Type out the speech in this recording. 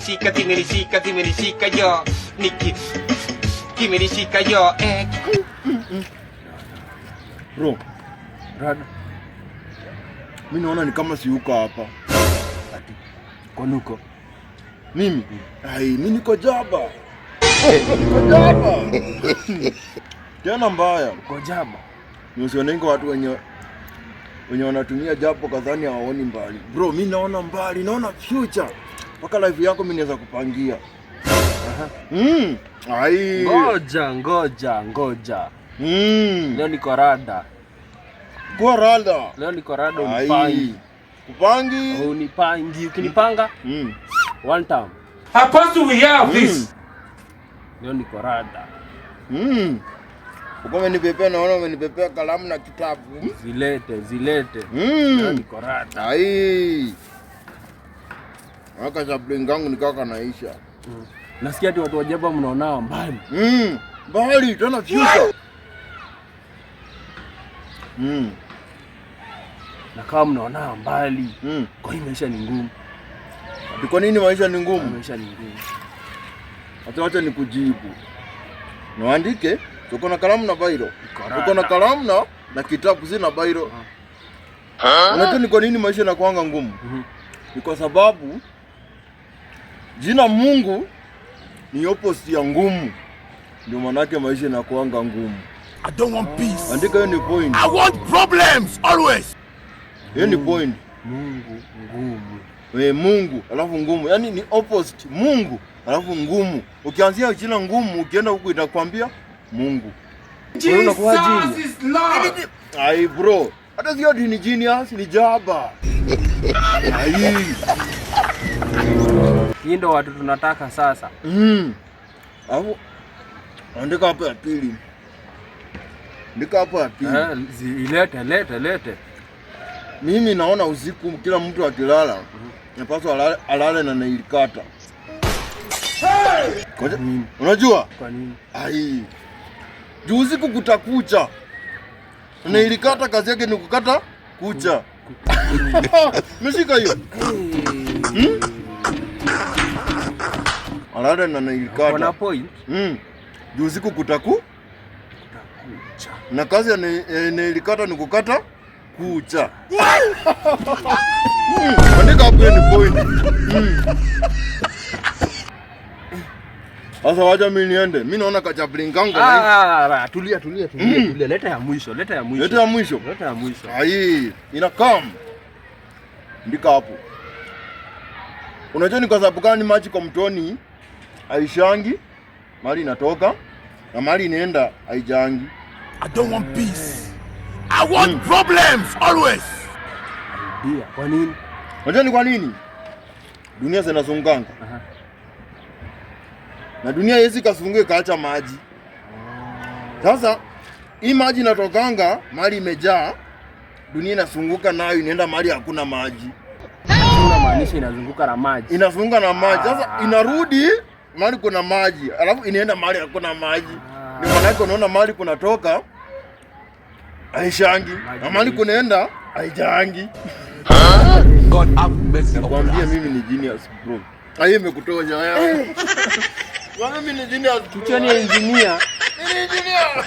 Zimenishika yo Niki kimenishika yo Bro, rada. Mimi naona ni kama siyuko hapa. Ati konuko. Mimi? Mimi niko jaba. Niko jaba. Tena mbaya. Uko jaba. Niusionengo watu wenye wanatumia japo kadhani hawaoni mbali. Bro, mimi naona mbali, naona future. Paka life yako mimi naweza kupangia. Ngoja. Leo niko rada. Kwa rada. Leo niko rada unipangi. Kupangi? Unipangi. Ukinipanga? One time. Supposed we have this. Leo niko rada. Uko umenipepea, naona umenipepea kalamu na kitabu. Zilete. Leo niko rada. Waka sapling gangu nikaka naisha. Nasikia ati watu wajaba mnaonao mbali. Mbali, tena future. Na kama mnaonao mbali. Kwa hii maisha ni ngumu. Ati kwa nini maisha ni ngumu? Maisha ni ngumu. Acha nikujibu. Naandike, tuko na kalamu na bairo. Tuko na kalamu na kitabu sina bairo. Unajua ni kwa nini maisha yanakuanga ngumu? Ni kwa sababu jina Mungu ni opposite ya ngumu. Ndio maana yake maisha yanakuanga ngumu. I don't want peace. Andika hiyo ni point. I want problems always. Hiyo ni point. Mungu ngumu. Mungu alafu ngumu. Yaani ni opposite. Mungu alafu ngumu. Ukianzia jina ngumu ukienda huko itakwambia Mungu. Jesus is Lord. Bro, hata sio ni genius, ni jaba. Hii ndo watu tunataka sasa. Alafu andika hapo ya pili. Andika hapo ya pili. Lete. Mimi naona usiku kila mtu akilala napaswa alale na nailikata. Unajua? Kwa nini? Juu usiku kutakucha. Nailikata kazi yake ni kukata kucha. Meshika hiyo. Alale na nailikata. Kuna point? Juu usiku kutakucha. Na kazi ya nailikata ni kukata kucha. Andika hapo ni point. Sasa wacha mimi niende. Mimi naona kachaplingango na tulia. Leta ya mwisho. Ina come. Ndika hapo. Unajua ni kwa sababu gani maji kwa mtoni haishangi, mali inatoka na mali inaenda haijangi. I don't want peace. I want problems always. Kwa nini? Unajua ni kwa nini? Dunia zinazunganga. Na dunia hizi kasungue kaacha maji. Sasa hii maji inatokanga mali imejaa, dunia inasunguka nayo inaenda mali hakuna maji. Maanisha inazunguka na maji. Inazunguka na maji. Sasa inarudi mali kuna maji, alafu inaenda mali hakuna maji. Ni maana yake unaona mali kunatoka haishangi, na mali kunaenda haijangi. God have mercy. Nakwambia mimi ni genius bro. Imekutonya wewe. Mimi ni genius. Tuchoni engineer. Ni engineer.